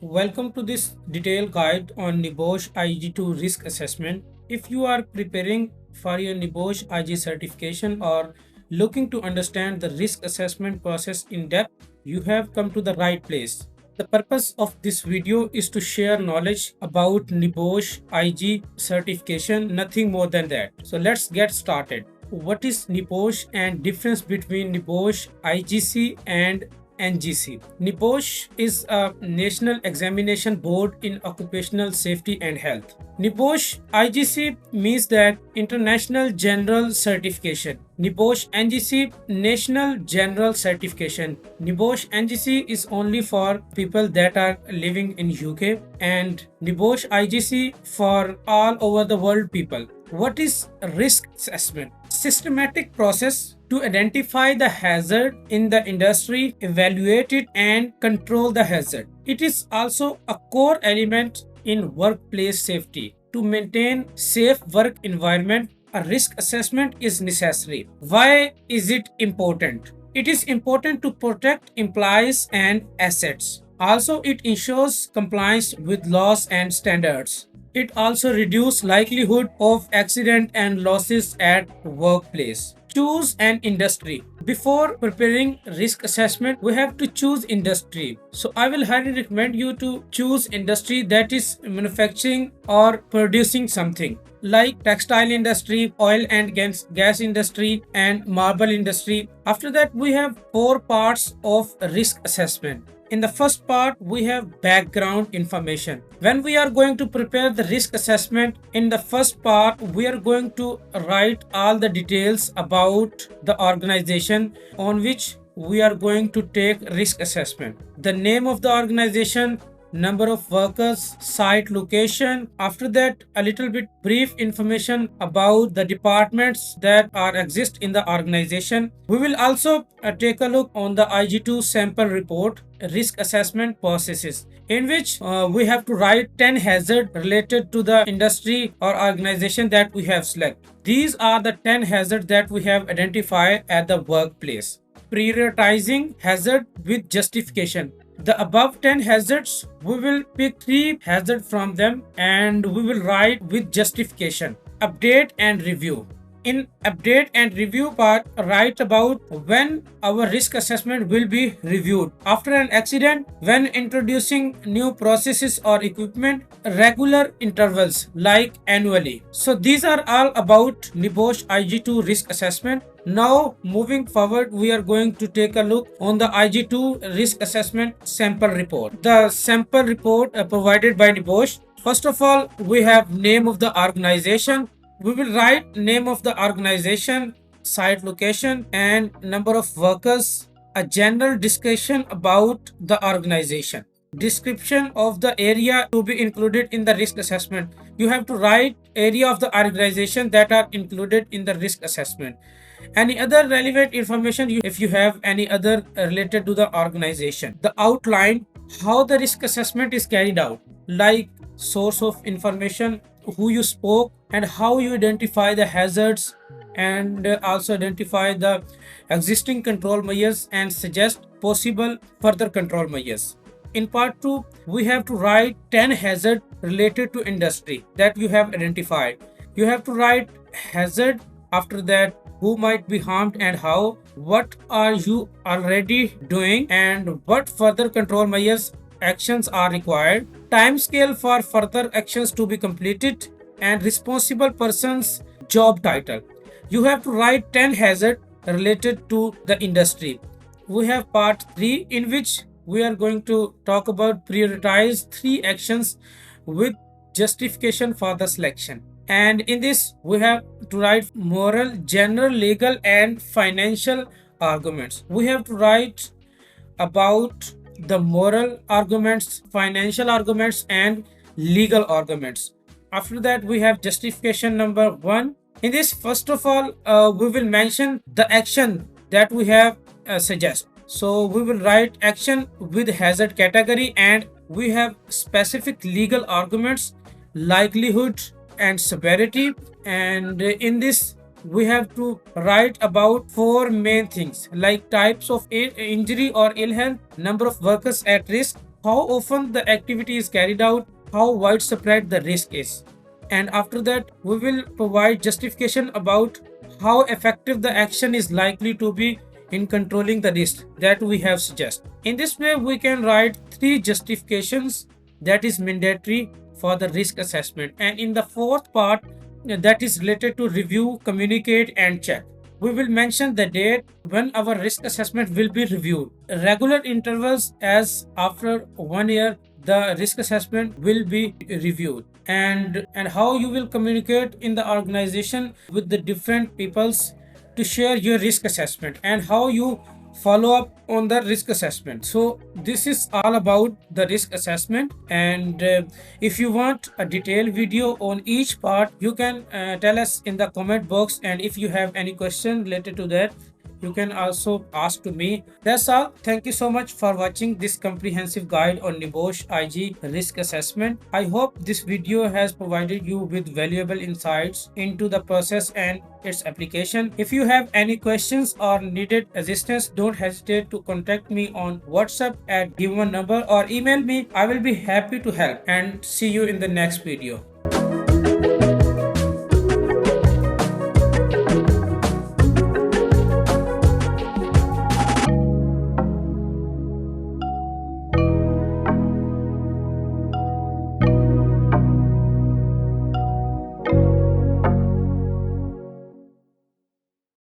Welcome to this detailed guide on NIBOSH IG2 risk assessment. If you are preparing for your NIBOSH IG certification or looking to understand the risk assessment process in depth, you have come to the right place. The purpose of this video is to share knowledge about NIBOSH IG certification, nothing more than that. So let's get started. What is NIBOSH and difference between NIBOSH IGC and NGC? NIBOSH is a national examination board in occupational safety and health. NIBOSH IGC means that International General Certification. NIBOSH NGC National General Certification. NIBOSH NGC is only for people that are living in UK and NIBOSH IGC for all over the world people. What is risk assessment? Systematic process to identify the hazard in the industry, evaluate it, and control the hazard. It is also a core element in workplace safety. To maintain safe work environment, a risk assessment is necessary. Why is it important? It is important to protect employees and assets. Also, it ensures compliance with laws and standards. It also reduces likelihood of accident and losses at workplace. Choose an industry. Before preparing risk assessment, we have to choose industry. So I will highly recommend you to choose industry that is manufacturing or producing something like textile industry, oil and gas industry, and marble industry. After that, we have four parts of risk assessment. In the first part, we have background information. When we are going to prepare the risk assessment, in the first part, we are going to write all the details about the organization on which we are going to take risk assessment. The name of the organization, number of workers, site location. After that, a little bit brief information about the departments that are exist in the organization. We will also take a look on the IG2 sample report, risk assessment processes, in which we have to write 10 hazards related to the industry or organization that we have selected. These are the 10 hazards that we have identified at the workplace. Prioritizing hazard with justification. The above 10 hazards, we will pick 3 hazards from them and we will write with justification. Update and review. In update and review part, write about when our risk assessment will be reviewed. After an accident, when introducing new processes or equipment, regular intervals like annually. So these are all about NIBOSH IG2 risk assessment. Now moving forward, we are going to take a look on the IG2 risk assessment sample report. The sample report provided by NIBOSH. First of all, we have name of the organization. We will write name of the organization, site location, and number of workers, a general discussion about the organization. Description of the area to be included in the risk assessment. You have to write area of the organization that are included in the risk assessment. Any other relevant information if you have any other related to the organization. The outline, how the risk assessment is carried out, like source of information, who you spoke, and how you identify the hazards, and also identify the existing control measures and suggest possible further control measures. In part 2, we have to write 10 hazards related to industry that you have identified. You have to write hazard, after that who might be harmed and how, what are you already doing, and what further control measures actions are required, time scale for further actions to be completed, and responsible person's job title. You have to write 10 hazards related to the industry. We have part 3, in which we are going to talk about prioritize 3 actions with justification for the selection. And in this, we have to write moral, general, legal, and financial arguments. We have to write about the moral arguments, financial arguments, and legal arguments. After that, we have justification number 1. In this, first of all, we will mention the action that we have suggest. So we will write action with hazard category, and we have specific legal arguments, likelihood and severity. And in this, we have to write about 4 main things like types of injury or ill health, number of workers at risk, how often the activity is carried out, how widespread the risk is. And after that, we will provide justification about how effective the action is likely to be in controlling the risk that we have suggested. In this way, we can write three justifications that is mandatory for the risk assessment. And in the fourth part, that is related to review, communicate, and check, we will mention the date when our risk assessment will be reviewed. Regular intervals, as after 1 year, the risk assessment will be reviewed, and how you will communicate in the organization with the different peoples to share your risk assessment, and how you follow up on the risk assessment. So this is all about the risk assessment. And if you want a detailed video on each part, you can tell us in the comment box, and if you have any question related to that, you can also ask to me. That's all. Thank you so much for watching this comprehensive guide on NIBOSH IG risk assessment. I hope this video has provided you with valuable insights into the process and its application. If you have any questions or needed assistance, don't hesitate to contact me on WhatsApp at given number, or email me. I will be happy to help, and see you in the next video.